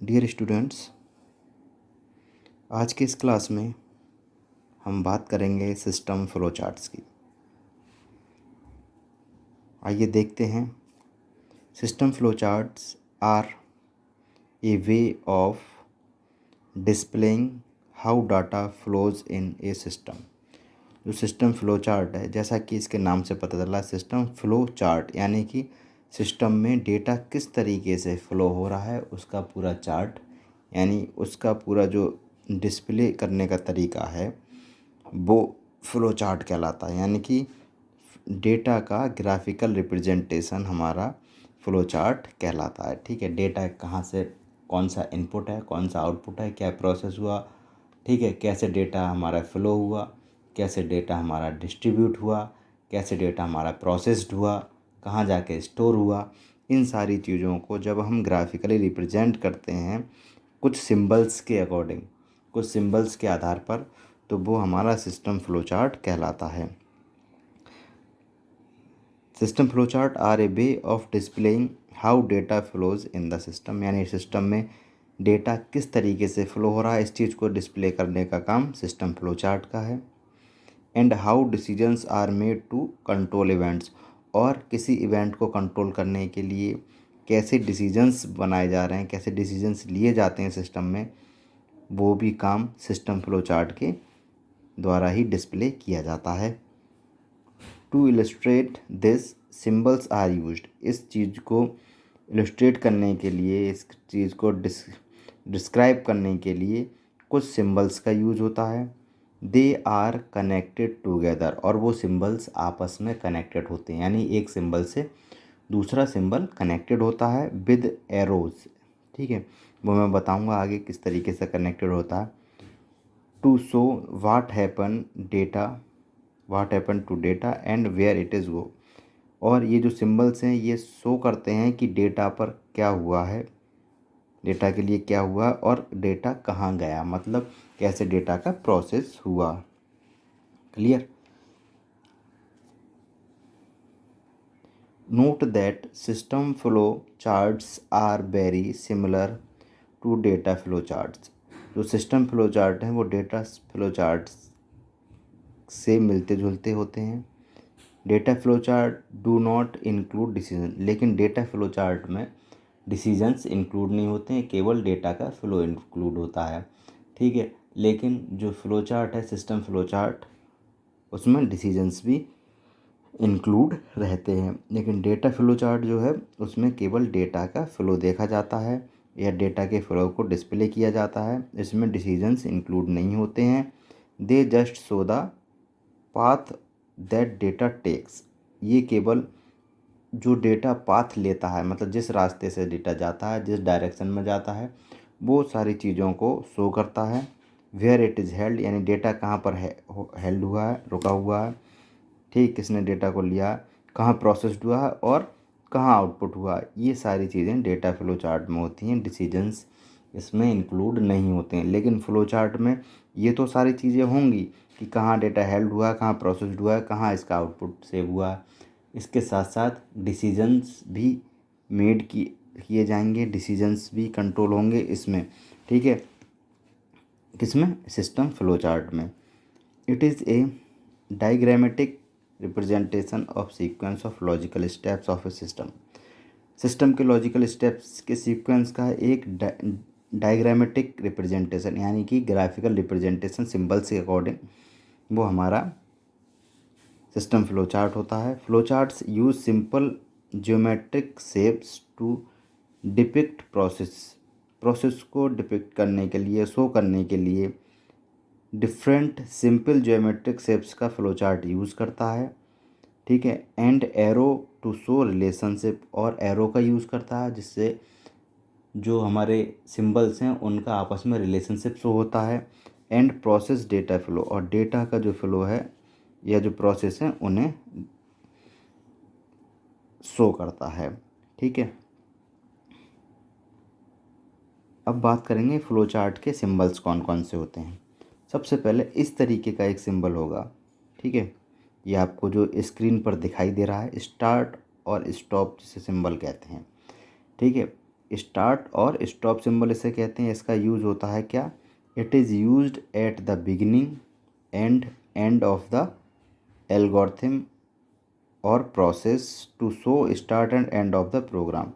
Dear students, आज के इस क्लास में हम बात करेंगे सिस्टम फ्लो चार्ट्स की। आइए देखते हैं। System flow charts are a way of displaying how data flows in a system. जो सिस्टम फ्लो चार्ट है, जैसा कि इसके नाम से पता चला, सिस्टम फ्लो चार्ट यानी कि सिस्टम में डेटा किस तरीके से फ़्लो हो रहा है उसका पूरा चार्ट, यानी उसका पूरा जो डिस्प्ले करने का तरीका है वो फ़्लो चार्ट कहलाता है। यानी कि डेटा का ग्राफिकल रिप्रेजेंटेशन हमारा फ़्लो चार्ट कहलाता है। ठीक है, डेटा कहाँ से, कौन सा इनपुट है, कौन सा आउटपुट है, क्या प्रोसेस हुआ, ठीक है, कैसे डेटा हमारा फ़्लो हुआ, कैसे डेटा हमारा डिस्ट्रीब्यूट हुआ, कैसे डेटा हमारा प्रोसेस्ड हुआ, कहाँ जाके स्टोर हुआ। इन सारी चीज़ों को जब हम ग्राफिकली रिप्रेजेंट करते हैं कुछ सिंबल्स के अकॉर्डिंग, कुछ सिंबल्स के आधार पर, तो वो हमारा सिस्टम फ्लो चार्ट कहलाता है। System flow chart are a way of displaying how data flows in the system, यानी सिस्टम में डेटा किस तरीके से फ़्लो हो रहा है, इस चीज़ को डिस्प्ले करने का काम सिस्टम फ्लो चार्ट का है। And how decisions are made to control events, और किसी इवेंट को कंट्रोल करने के लिए कैसे डिसीजंस बनाए जा रहे हैं, कैसे डिसीजंस लिए जाते हैं सिस्टम में, वो भी काम सिस्टम फ्लो चार्ट के द्वारा ही डिस्प्ले किया जाता है। To illustrate this symbols are used, इस चीज़ को इलस्ट्रेट करने के लिए, इस चीज़ को डिस्क्राइब करने के लिए कुछ सिंबल्स का यूज होता है। दे आर कनेक्टेड टुगेदर, और वो सिंबल्स आपस में कनेक्टेड होते हैं, यानी एक सिंबल से दूसरा सिंबल कनेक्टेड होता है विद एरोज। ठीक है, वो मैं बताऊंगा आगे किस तरीके से कनेक्टेड होता है। To show what happen to data and where it is go, और ये जो सिंबल्स हैं ये शो करते हैं कि डेटा पर क्या हुआ है, डेटा के लिए क्या हुआ और डेटा कहाँ गया, मतलब कैसे डेटा का प्रोसेस हुआ। Clear? Note that system flow charts are very similar to data flow charts. जो सिस्टम फ्लो चार्ट हैं वो डेटा फ्लो चार्ट्स से मिलते जुलते होते हैं। Data flow chart do not include decision, लेकिन डेटा फ्लो चार्ट में डिसीजंस इंक्लूड नहीं होते हैं, केवल डेटा का फ्लो इंक्लूड होता है। ठीक है, लेकिन जो फ्लो चार्ट है सिस्टम फ्लो चार्ट, उसमें डिसीजंस भी इंक्लूड रहते हैं, लेकिन डेटा फ्लो चार्ट जो है उसमें केवल डेटा का फ्लो देखा जाता है या डेटा के फ्लो को डिस्प्ले किया जाता है, इसमें डिसीजंस इंक्लूड नहीं होते हैं। They just show the path that data takes, ये केवल जो डेटा पाथ लेता है, मतलब जिस रास्ते से डेटा जाता है, जिस डायरेक्शन में जाता है, वो सारी चीज़ों को शो करता है। वेयर इट इज़ हेल्ड, यानी डेटा कहाँ पर हेल्ड हुआ है, रुका हुआ है, ठीक, किसने डेटा को लिया, कहाँ प्रोसेस्ड हुआ है और कहाँ आउटपुट हुआ, ये सारी चीज़ें डेटा फ्लो चार्ट में होती हैं। डिसीजंस इसमें इंक्लूड नहीं होते हैं, लेकिन फ्लो चार्ट में ये तो सारी चीज़ें होंगी कि कहाँ डेटा हेल्ड हुआ है, कहाँ प्रोसेस्ड हुआ है, कहाँ इसका आउटपुट सेव हुआ है। इसके साथ साथ डिसीजंस भी मेड किए जाएंगे, डिसीजंस भी कंट्रोल होंगे इसमें। ठीक है, किसमें? सिस्टम फ्लो चार्ट में। It is a diagrammatic representation of sequence of logical steps of a system. System के लॉजिकल स्टेप्स के सीक्वेंस का एक डायग्रामेटिक रिप्रेजेंटेशन, यानी कि ग्राफिकल रिप्रेजेंटेशन सिंबल्स के अकॉर्डिंग, वो हमारा सिस्टम फ्लो चार्ट होता है। Flow charts use simple geometric shapes to depict process को डिपिक्ट करने के लिए, शो करने के लिए डिफरेंट सिंपल ज्योमेट्रिक शेप्स का फ्लो चार्ट यूज़ करता है। ठीक है, and arrow to show relationship, और एरो का यूज़ करता है जिससे जो हमारे सिंबल्स हैं उनका आपस में रिलेशनशिप शो होता है। एंड प्रोसेस डेटा फ्लो, और डेटा का जो फ्लो है या जो प्रोसेस है उन्हें शो करता है। ठीक है, अब बात करेंगे फ्लो चार्ट के सिंबल्स कौन कौन से होते हैं। सबसे पहले इस तरीके का एक सिंबल होगा। ठीक है, ये आपको जो स्क्रीन पर दिखाई दे रहा है, स्टार्ट और स्टॉप जिसे सिंबल कहते हैं। ठीक है, स्टार्ट और स्टॉप सिंबल इसे कहते हैं। इसका यूज़ होता है क्या, it is used at the beginning and end of the algorithm और process to show start and end of the program.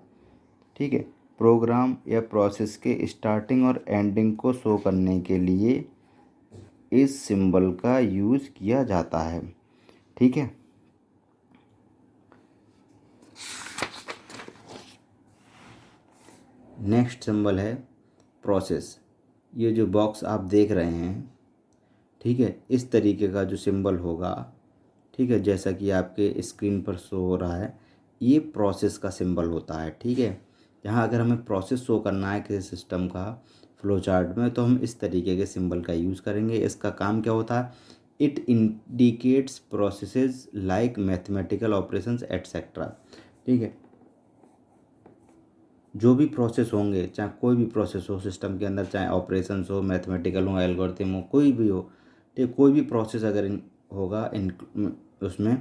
ठीक है, प्रोग्राम या प्रोसेस के स्टार्टिंग और एंडिंग को शो करने के लिए इस सिंबल का यूज़ किया जाता है। ठीक है, नेक्स्ट सिंबल है प्रोसेस। ये जो बॉक्स आप देख रहे हैं, ठीक है, इस तरीके का जो सिंबल होगा, ठीक है, जैसा कि आपके स्क्रीन पर शो हो रहा है, ये प्रोसेस का सिंबल होता है। ठीक है, यहाँ अगर हमें प्रोसेस शो करना है किसी सिस्टम का फ्लो चार्ट में, तो हम इस तरीके के सिंबल का यूज़ करेंगे। इसका काम क्या होता है, it indicates processes like mathematical operations etcetera. ठीक है, जो भी प्रोसेस होंगे, चाहे कोई भी प्रोसेस हो सिस्टम के अंदर, चाहे ऑपरेशंस हो, मैथमेटिकल हो, एल्गोरिथम हो, कोई भी हो, ठीक, कोई भी प्रोसेस अगर होगा इन उसमें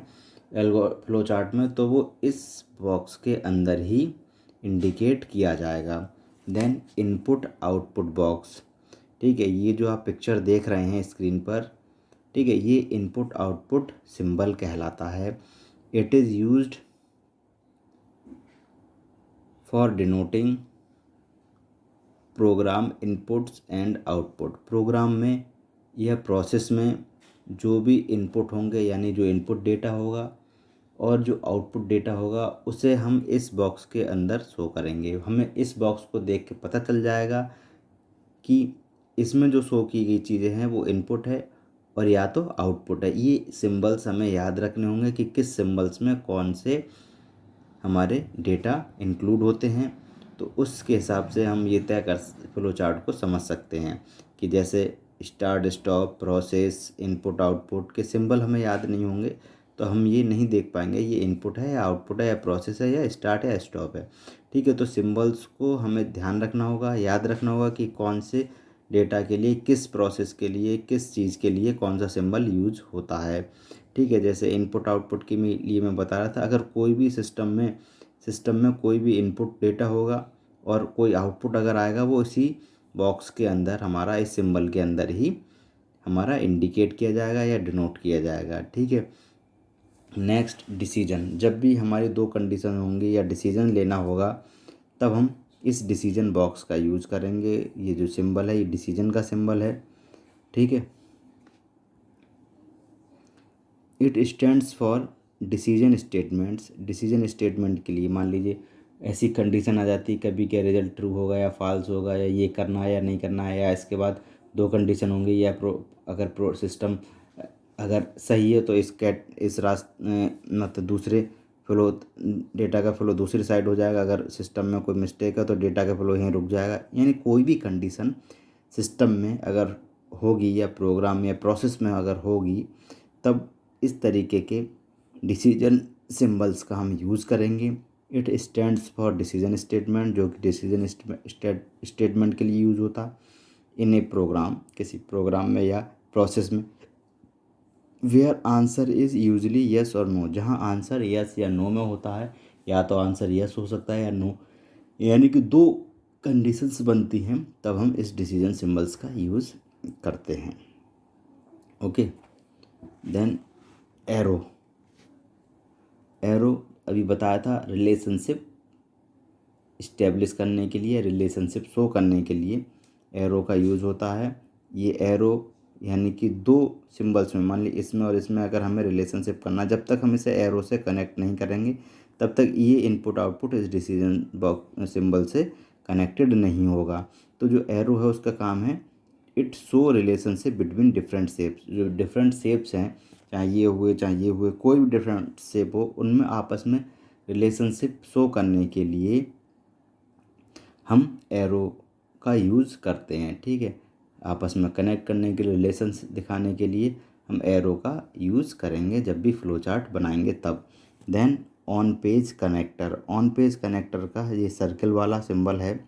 फ्लो चार्ट में, तो वो इस बॉक्स के अंदर ही इंडिकेट किया जाएगा। Then input output box. ठीक है, ये जो आप पिक्चर देख रहे हैं स्क्रीन पर, ठीक है, ये इनपुट आउटपुट सिंबल कहलाता है। It is used for denoting program inputs and output. Program में या प्रोसेस में जो भी इनपुट होंगे, यानी जो इनपुट डेटा होगा और जो आउटपुट डेटा होगा, उसे हम इस बॉक्स के अंदर शो करेंगे। हमें इस बॉक्स को देख के पता चल जाएगा कि इसमें जो शो की गई चीज़ें हैं वो इनपुट है और या तो आउटपुट है। ये सिंबल्स हमें याद रखने होंगे कि किस सिंबल्स में कौन से हमारे डेटा इंक्लूड होते हैं, तो उसके हिसाब से हम ये तय कर फ्लो चार्ट को समझ सकते हैं कि जैसे start stop process input output के सिंबल हमें याद नहीं होंगे, तो हम ये नहीं देख पाएंगे ये इनपुट है या आउटपुट है या प्रोसेस है या स्टार्ट है या स्टॉप है। ठीक है, तो सिंबल्स को हमें ध्यान रखना होगा, याद रखना होगा कि कौन से डेटा के लिए, किस प्रोसेस के लिए, किस चीज़ के लिए कौन सा सिंबल यूज होता है। ठीक है, जैसे इनपुट आउटपुट के लिए मैं बता रहा था, अगर कोई भी सिस्टम में कोई भी इनपुट डेटा होगा और कोई आउटपुट अगर आएगा, वो इसी बॉक्स के अंदर हमारा इस सिंबल के अंदर ही हमारा इंडिकेट किया जाएगा या डिनोट किया जाएगा। ठीक है, नेक्स्ट डिसीजन। जब भी हमारी दो कंडीशन होंगी या डिसीजन लेना होगा, तब हम इस डिसीजन बॉक्स का यूज़ करेंगे। ये जो सिंबल है ये डिसीजन का सिंबल है। ठीक है, it stands for decision statements. Decision statement के लिए मान लीजिए ऐसी कंडीशन आ जाती है कभी, क्या रिजल्ट ट्रू होगा या फॉल्स होगा, या ये करना है या नहीं करना है, या इसके बाद दो कंडीशन होंगी, या अगर सिस्टम अगर सही है तो इस न तो दूसरे फ्लो डेटा का फ्लो दूसरी साइड हो जाएगा, अगर सिस्टम में कोई मिस्टेक है तो डेटा का फ्लो यहीं रुक जाएगा। यानी कोई भी कंडीशन सिस्टम में अगर होगी या प्रोग्राम या प्रोसेस में अगर होगी, तब इस तरीके के डिसीजन सिंबल्स का हम यूज़ करेंगे। It stands for decision statement, जो कि डिसीजन स्टेटमेंट के लिए यूज़ होता है इन ए प्रोग्राम, किसी प्रोग्राम में या प्रोसेस में। Where answer is usually yes और नो। जहाँ आंसर येस या नो में होता है, या तो आंसर येस हो सकता है या नो, यानी कि दो कंडीशंस बनती हैं, तब हम इस डिसीजन सिंबल्स का यूज़ करते हैं। Okay, then arrow. एरो अभी बताया था रिलेशनशिप इस्टेब्लिश करने के लिए, रिलेशनशिप शो करने के लिए एरो का यूज़ होता है। ये एरो यानी कि दो सिंबल्स में, मान ली इसमें और इसमें अगर हमें रिलेशनशिप करना, जब तक हम इसे एरो से कनेक्ट नहीं करेंगे, तब तक ये इनपुट आउटपुट इस डिसीजन बॉक्स सिंबल से कनेक्टेड नहीं होगा। तो जो एरो है उसका काम है, it show relationship between different shapes. जो डिफरेंट शेप्स हैं, चाहे ये हुए चाहे ये हुए, कोई भी डिफरेंट शेप हो, उनमें आपस में रिलेशनशिप शो करने के लिए हम एरो का यूज़ करते हैं। ठीक है, आपस में कनेक्ट करने के लिए, रिलेशंस दिखाने के लिए हम एरो का यूज़ करेंगे जब भी फ्लो चार्ट बनाएंगे तब। Then on page connector. On page connector का ये सर्कल वाला सिंबल है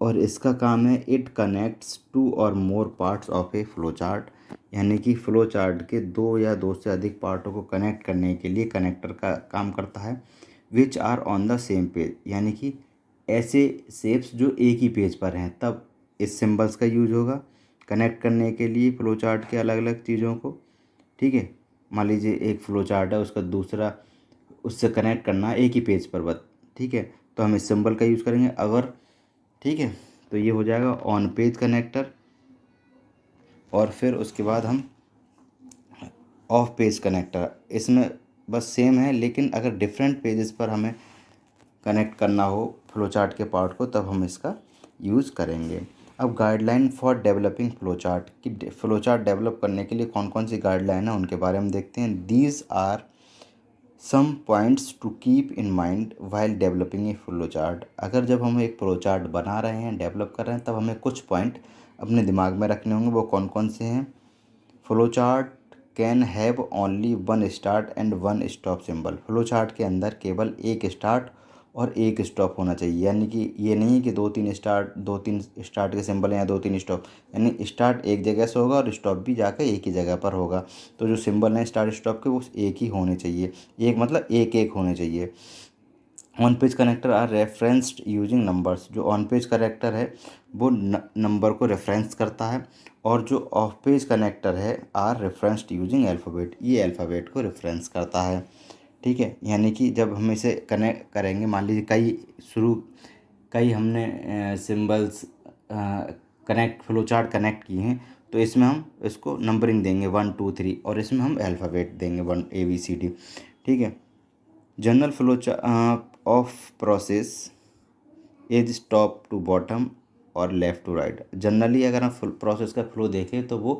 और इसका काम है, it connects two or more parts of a flow chart. यानी कि फ्लो चार्ट के दो या दो से अधिक पार्टों को कनेक्ट करने के लिए कनेक्टर का काम करता है। Which are on the same page, यानी कि ऐसे शेप्स जो एक ही पेज पर हैं, तब इस सिंबल्स का यूज होगा कनेक्ट करने के लिए फ्लो चार्ट के अलग अलग चीज़ों को। ठीक है, मान लीजिए एक फ्लो चार्ट है, उसका दूसरा उससे कनेक्ट करना है एक ही पेज पर बस। ठीक है, तो हम इस सिंबल का यूज़ करेंगे अगर। ठीक है, तो ये हो जाएगा ऑन पेज कनेक्टर। और फिर उसके बाद हम ऑफ पेज कनेक्टर, इसमें बस सेम है, लेकिन अगर डिफरेंट पेजेस पर हमें कनेक्ट करना हो फ्लो चार्ट के पार्ट को, तब हम इसका यूज़ करेंगे। अब guideline for developing flow chart, कि फ्लो चार्ट डेवलप करने के लिए कौन कौन सी गाइडलाइन है उनके बारे में देखते हैं। These are some points to keep in mind while developing a flow chart. अगर जब हम एक फ्लो चार्ट बना रहे हैं, डेवलप कर रहे हैं, तब हमें कुछ पॉइंट अपने दिमाग में रखने होंगे। वो कौन कौन से हैं? Flow chart can have only one start and one stop symbol. Flow chart के अंदर केवल एक स्टार्ट और एक स्टॉप होना चाहिए, यानी कि ये नहीं कि दो तीन स्टार्ट के सिंबल हैं या दो तीन स्टॉप, यानी स्टार्ट एक जगह से होगा और स्टॉप भी जाकर एक ही जगह पर होगा। तो जो सिंबल हैं स्टार्ट स्टॉप के, वो एक ही होने चाहिए, एक मतलब एक एक होने चाहिए। On page connector are referenced using numbers. जो ऑन पेज कनेक्टर है वो नंबर को रेफरेंस करता है, और जो ऑफ पेज कनेक्टर है आर रेफरेंस्ड यूजिंग अल्फ़ाबेट, ये अल्फ़ाबेट को रेफरेंस करता है। ठीक है, यानी कि जब हम इसे कनेक्ट करेंगे, मान लीजिए कई हमने symbols connect flow chart connect किए हैं, तो इसमें हम इसको नंबरिंग देंगे 1 2 3, और इसमें हम अल्फ़ाबेट देंगे 1 ABCD। ठीक है, general flow of process is top to bottom और लेफ़्ट टू राइट। जनरली अगर हम प्रोसेस का फ्लो देखें तो वो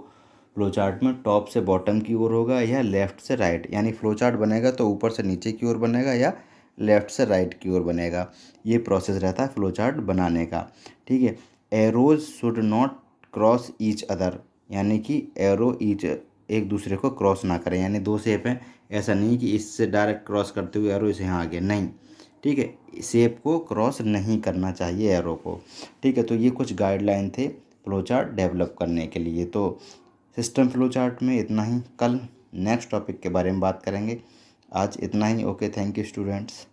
फ्लो चार्ट में टॉप से बॉटम की ओर होगा या लेफ़्ट से राइट, यानी फ्लो चार्ट बनेगा तो ऊपर से नीचे की ओर बनेगा या लेफ़्ट से राइट की ओर बनेगा। ये प्रोसेस रहता है फ्लो चार्ट बनाने का। ठीक है, arrows should not cross each other, यानी कि एरो ईच एक दूसरे को क्रॉस ना करें, यानी दो शेप हैं, ऐसा नहीं कि इससे डायरेक्ट क्रॉस करते हुए एरो इसे यहाँ आ गया, नहीं। ठीक है, शेप को क्रॉस नहीं करना चाहिए एरो को। ठीक है, तो ये कुछ गाइडलाइन थे फ्लो चार्ट डेवलप करने के लिए। तो सिस्टम फ्लो चार्ट में इतना ही, कल नेक्स्ट टॉपिक के बारे में बात करेंगे। आज इतना ही। Okay, thank you students.